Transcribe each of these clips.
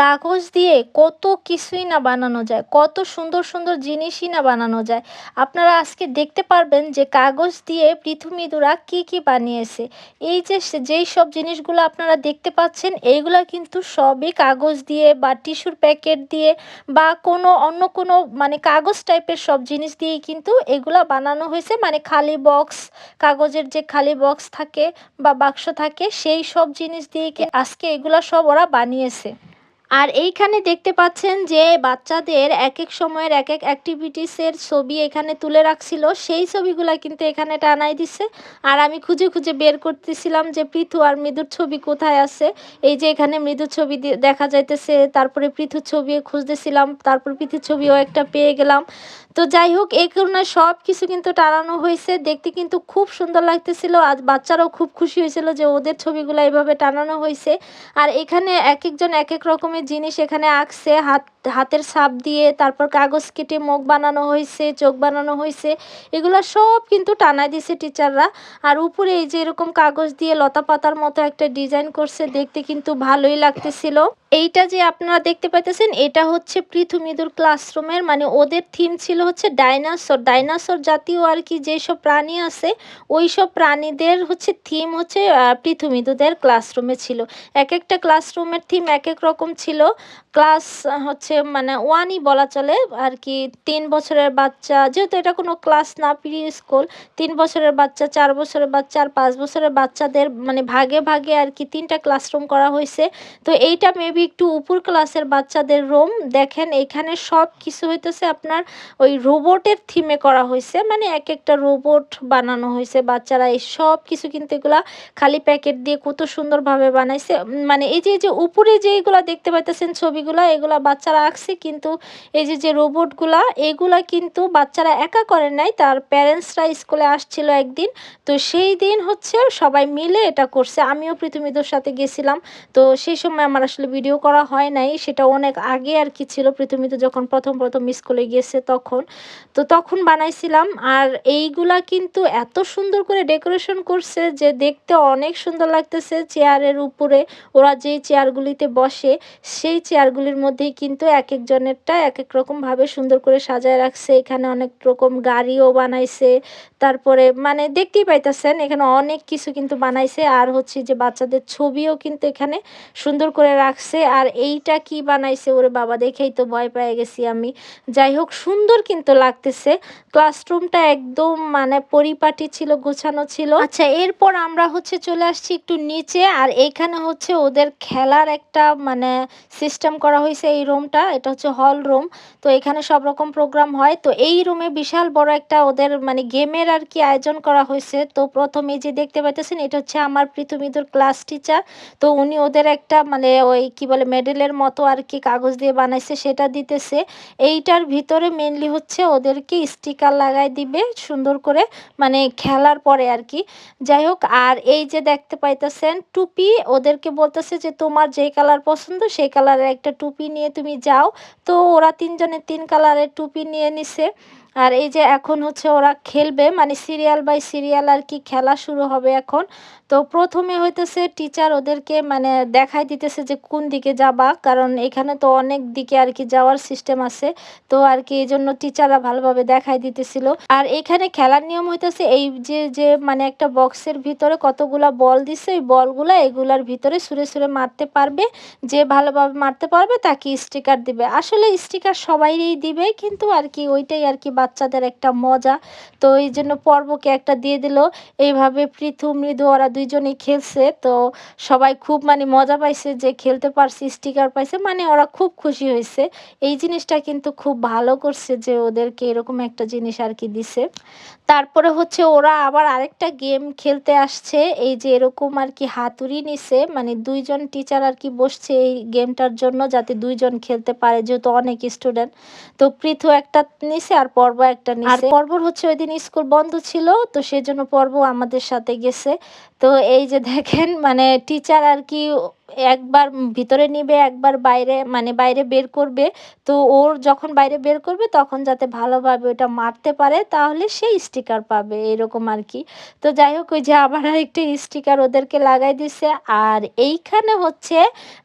কাগজ দিয়ে কত কিছুই না বানানো যায়, কত সুন্দর সুন্দর জিনিসই না বানানো যায়। আপনারা আজকে দেখতে পারবেন যে কাগজ দিয়ে পৃথু মিতুরা কি কি বানিয়েছে। এই যে যেই সব জিনিসগুলো আপনারা দেখতে পাচ্ছেন, এইগুলা কিন্তু সবই কাগজ দিয়ে বা টিস্যুর প্যাকেট দিয়ে বা কোনো অন্য কোনো মানে কাগজ টাইপের সব জিনিস দিয়েই কিন্তু এগুলা বানানো হয়েছে। মানে খালি বক্স, কাগজের যে খালি বক্স থাকে বা বাক্স থাকে, সেই সব জিনিস দিয়ে আজকে এগুলা সব ওরা বানিয়েছে। আর এইখানে দেখতে পাচ্ছেন যে বাচ্চাদের একেক সময়ের একেক অ্যাক্টিভিটিসের ছবি এখানে তুলে রাখছিল। সেই ছবিগুলা কিন্তু এখানে টানাই দিছে। আর আমি খুঁজে খুঁজে বের করতেছিলাম যে পৃথু আর মৃদুর ছবি কোথায় আছে। এই যে এখানে মৃদুর ছবি দেখা যাইতেছে, তারপরে পৃথুর ছবি খুঁজতেছিলাম, তারপর পৃথুর ছবিও একটা পেয়ে গেলাম। তো যাই হোক, এই কারণে সব কিছু কিন্তু টানানো হয়েছে, দেখতে কিন্তু খুব সুন্দর লাগতেছিল। আজ বাচ্চারাও খুব খুশি হয়েছিল যে ওদের ছবিগুলো এইভাবে টানানো হয়েছে। আর এখানে একেকজন একেক রকমের জিনিস এখানে আঁকছে, হাতের ছাপ দিয়ে, তারপর কাগজ কেটে মুখ বানানো হয়েছে, চোখ বানানো হয়েছে। এগুলা সব কিন্তু টানায় দিছে টিচাররা। আর উপরে এই যে এরকম কাগজ দিয়ে লতা পাতার মতো একটা ডিজাইন করছে, দেখতে কিন্তু ভালোই লাগতেছিল। এইটা যে আপনারা দেখতে পাইতেছেন, এটা হচ্ছে পৃথু মিতুর ক্লাসরুমের, মানে ওদের থিম ছিল হচ্ছে ডাইনোসর। ডাইনোসর জাতীয় আর কি যেসব প্রাণী আছে, ওই সব প্রাণীদের হচ্ছে থিম হচ্ছে পৃথু মিতুদের ক্লাসরুমে ছিল। এক একটা ক্লাসরুমের থিম এক এক রকম ছিল। ক্লাস হচ্ছে মানে ওয়ানই বলা চলে আর কি। 3 বছরের বাচ্চা, যেহেতু এটা কোনো ক্লাস না, প্রি স্কুল, 3 বছরের বাচ্চা, 4 বছরের বাচ্চা আর 5 বছরের বাচ্চাদের মানে ভাগে ভাগে আর কি 3টা ক্লাসরুম করা হয়েছে। তো এইটা মেবি একটু উপর ক্লাসের বাচ্চাদের রুম। দেখেন এখানে সব কিছু হইতেছে আপনার ওই রোবটের থিমে করা হয়েছে, মানে এক একটা রোবট বানানো হয়েছে। বাচ্চারা এই সব কিছু কিন্তু এগুলা খালি প্যাকেট দিয়ে কত সুন্দরভাবে বানাইছে। মানে এই যে উপরে যেইগুলা দেখতে পাইতেছেন ছবিগুলা, এগুলা বাচ্চারা আঁকছে। কিন্তু এই যে রোবটগুলা, এগুলা কিন্তু বাচ্চারা একা করে নাই, তার প্যারেন্টসরা স্কুলে আসছিল একদিন। তো সেই দিন হচ্ছে সবাই মিলে এটা করছে। আমিও পৃথুমিতর সাথে গেছিলাম। তো সেই সময় আমার আসলে ভিডিও করা হয় নাই, সেটা অনেক আগে আর কি ছিল, পৃথুমিত যখন প্রথম প্রথম স্কুলে গেছে তখন। তো তখন বানাইছিলাম। আর এইগুলা কিন্তু এত সুন্দর করে ডেকোরেশন করছে যে দেখতে অনেক সুন্দর লাগতেছে। চেয়ারের উপরে ওরা যেই চেয়ারগুলিতে বসে, সেই চেয়ারগুলির মধ্যেই কিন্তু এক একজনেরটা এক এক রকমভাবে সুন্দর করে সাজায় রাখছে। এখানে অনেক রকম গাড়িও বানাইছে। তারপরে মানে দেখতেই পাইতেছেন এখানে অনেক কিছু কিন্তু বানাইছে। আর হচ্ছে যে বাচ্চাদের ছবিও কিন্তু এখানে সুন্দর করে রাখছে। আর এইটা কি বানাইছে ওরে বাবা, দেখেই তো ভয় পেয়ে গেছি আমি। যাই হোক, সুন্দর কিন্তু লাগতেছে। ক্লাসরুমটা একদম মানে পরিপাটি ছিল, গোছানো ছিল। আচ্ছা, এরপর আমরা হচ্ছে চলে আসছি একটু নিচে। আর এইখানে হচ্ছে ওদের খেলার একটা মানে সিস্টেম করা হয়েছে। এই রুমটা, এটা হচ্ছে হল রুম। তো এখানে সব রকম প্রোগ্রাম হয়। তো এই রুমে বিশাল বড় একটা ওদের মানে গেমের আর কি আয়োজন করা হয়েছে। তো প্রথমে যে দেখতে পাইতেছেন, এটা হচ্ছে আমার পৃথু মিতুর ক্লাস টিচার। তো উনি ওদের একটা মানে ওই কি বলে মেডেলের মতো আর কি কাগজ দিয়ে বানাইছে, সেটা দিতেছে। এইটার ভিতরে মেনলি হচ্ছে ওদেরকে স্টিকার লাগাই দিবে সুন্দর করে, মানে খেলার পরে আর কি। যাই হোক, আর এই যে দেখতে পাইতেছেন টুপি, ওদেরকে বলতেছে যে তোমার যেই কালার পছন্দ সেই কালারের একটা টুপি নিয়ে তুমি যাও। তো ওরা 3 জনে 3 কালারের টুপি নিয়ে নিছে। আর এই যে এখন হচ্ছে ওরা খেলবে, মানে সিরিয়াল বাই সিরিয়াল আর কি খেলা শুরু হবে এখন। তো প্রথমে হইতেছে টিচার ওদেরকে মানে দেখাই দিতেছে যে কোন দিকে যাবা, কারণ এখানে তো অনেক দিকে আর কি যাওয়ার সিস্টেম আছে। তো আর কি এই জন্য টিচাররা ভালোভাবে দেখাই দিতেছিল। আর এখানে খেলার নিয়ম হইতেছে এই যে যে মানে একটা বক্সের ভিতরে কতগুলা বল দিছে, ওই বলগুলা এগুলার ভিতরে ছুঁড়ে ছুঁড়ে মারতে পারবে। যে ভালোভাবে মারতে পারবে তাকে স্টিকার দিবে। আসলে স্টিকার সবাইই দিবে, কিন্তু আর কি ওইটাই আর কি বাচ্চাদের একটা মজা। তো এই জন্য পর্বকে একটা দিয়ে দিল। এইভাবে পৃথু মৃদু ওরা 2জনেই খেলছে। তো সবাই খুব মানে মজা পাইছে যে খেলতে পারছি, স্টিকার পাইছে, মানে ওরা খুব খুশি হয়েছে। এই জিনিসটা কিন্তু খুব ভালো করছে যে ওদেরকে এরকম একটা জিনিস আর কি দিছে। তারপরে হচ্ছে ওরা আবার আরেকটা গেম খেলতে আসছে। এই যে এরকম আর কি হাতুড়ি নিছে, মানে 2জন টিচার আর কি বসছে এই গেমটার জন্য, যাতে 2জন খেলতে পারে, যেহেতু অনেক স্টুডেন্ট। তো পৃথু একটা নিছে আর পর্ব একটা নিছে। আর পর্বর হচ্ছে ওইদিন স্কুল বন্ধ ছিল, তো সেজন্য পর্ব আমাদের সাথে গেছে। তো এই যে দেখেন মানে টিচার আর কি একবার ভিতরে নিবে, একবার বাইরে মানে বাইরে বের করবে। তো ওর যখন বাইরে বের করবে তখন যাতে ভালোভাবে ওটা মারতে পারে তাহলে সে স্টিকার পাবে এরকম আরকি। তো যাই হোক ওই যে আবার আরেকটা স্টিকার ওদেরকে লাগাই দিছে। আর এইখানে হচ্ছে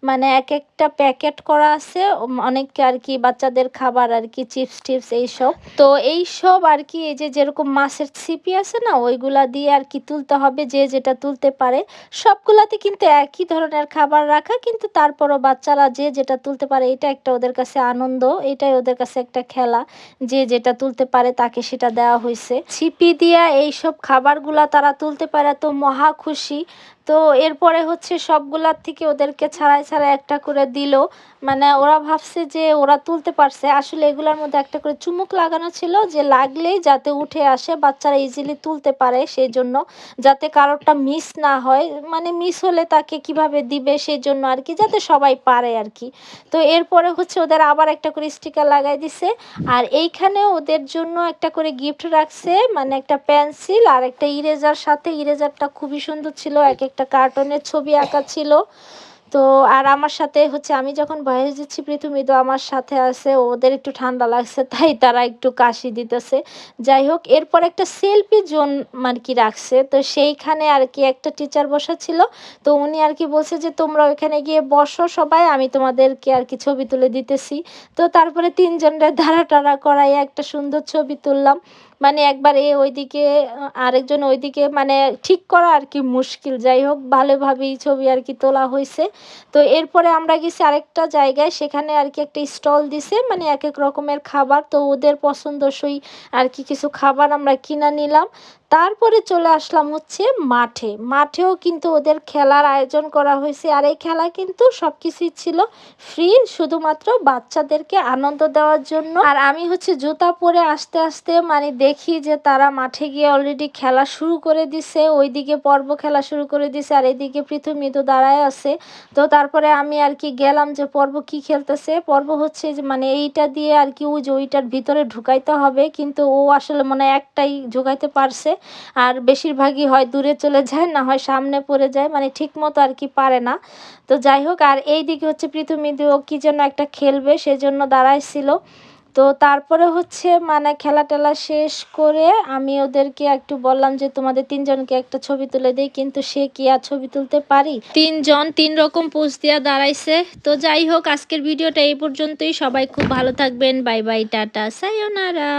মানে একেকটা প্যাকেট করা আছে অনেক আরকি বাচ্চাদের খাবার আরকি চিপস-টিপস এইসব। তো এইসব আরকি এই যে যেরকম মাছের ছিপি আছে না ওইগুলা দিয়ে আরকি তুলতে হবে যে যেটা তুলতে পারে। সবগুলাতে কিন্তু একই ধরনের খাবার রাখা কিন্তু তারপরও বাচ্চারা যে যেটা তুলতে পারে এটা একটা ওদের কাছে আনন্দ, এটাই ওদের কাছে একটা খেলা। যে যেটা তুলতে পারে তাকে সেটা দেওয়া হইছে। ছিপি দিয়া এইসব খাবারগুলা তারা তুলতে পারে তো মহা খুশি। তো এরপরে হচ্ছে সবগুলার থেকে ওদেরকে ছাড়াই, ছাড়াই একটা করে দিল। মানে ওরা ভাবছে যে ওরা তুলতে পারছে। আসলে এগুলার মধ্যে একটা করে চুমুক লাগানো ছিল যে লাগলেই যাতে উঠে আসে বাচ্চারা ইজিলি তুলতে পারে সেজন্য। যাতে কারোরটা মিস না হয়। মানে মিস হলে তাকে কিভাবে দিবে সেজন্য আরকি যাতে সবাই পারে আরকি। তো এরপরে হচ্ছে ওদের আবার একটা করে স্টিকার লাগাই দিছে। আর এইখানে ওদের জন্য একটা করে গিফট রাখছে মানে একটা পেন্সিল আর একটা ইরেজার সাথে। ইরেজারটা খুবই সুন্দর ছিল। একেকটা কার্টুনের ছবি আঁকা ছিল। তো আর আমার সাথে হচ্ছে আমি যখন ভয়েস দিচ্ছি প্রীতমিদও আমার সাথে আছে। ওদের একটু ঠান্ডা লাগছে তাই তারা একটু কাশি দিতেছে। যাই হোক এরপর একটা সেলফি জোন আরকি রাখছে। তো সেইখানে আরকি একটা টিচার বসা ছিল। তো উনি আরকি বলছে যে, "তোমরা ওইখানে গিয়ে বসো সবাই, আমি তোমাদেরকে আরকি ছবি তুলে দিতেছি।" তো তারপরে ৩ জনরে দাঁড়া-টাড়া করাইয়া একটা সুন্দর ছবি তুললাম। মানে একবার এ ওইদিকে আরেকজন ওইদিকে মানে ঠিক করা আরকি মুশকিল। যাই হোক ভালোভাবেই ছবি আরকি তোলা হইছে। তো এরপরে আমরা গেছি আরেকটা জায়গায় সেখানে আরকি একটা স্টল দিছে মানে একেক রকমের খাবার। তো ওদের পছন্দসই আরকি কিছু খাবার আমরা কিনা নিলাম। তারপরে চলে আসলাম হচ্ছে মাঠে। মাঠেও কিন্তু ওদের খেলার আয়োজন করা হইছে। আর এই খেলা কিন্তু সবকিছুই ছিল ফ্রি শুধুমাত্র বাচ্চাদেরকে আনন্দ দেওয়ার জন্য। আর আমি হচ্ছে জুতা পরে আসতে, আসতে মানে দেখি যে তারা মাঠে গিয়ে অলরেডি খেলা শুরু করে দিছে। ওইদিকে পর্ব খেলা শুরু করে দিছে আর এদিকে পৃথু-মিতু দাঁড়ায় আছে। তো তারপরে আমি আরকি গেলাম যে পর্ব কি খেলতেছে। পর্ব হচ্ছে যে মানে এইটা দিয়ে আরকি ওই যে ওইটার ভিতরে ঢুকাইতে হবে। কিন্তু ও আসলে মনে হয় একটাই ঢুকাইতে পারছে। আর বেশিরভাগই হয় দূরে চলে যায় না হয় সামনে পড়ে যায়। মানে ঠিকমতো আরকি পারে না। তো যাই হোক আর এইদিকে হচ্ছে পৃথু-মিতু ও কি যেন একটা খেলবে সেজন্য দাঁড়াইছিল। তো তারপরে হচ্ছে মানে খেলা-টেলা শেষ করে আমি ওদেরকে একটু বললাম যে, "তোমাদের ৩ জনকে একটা ছবি তুলে দেই।" কিন্তু সে কি আর ছবি তুলতে পারি? ৩ জন ৩ রকম পোজ দিয়া দাঁড়াইছে। তো যাই হোক আজকের ভিডিওটা এই পর্যন্তই। সবাই খুব ভালো থাকবেন। Bye, bye, tata, সায়োনারা।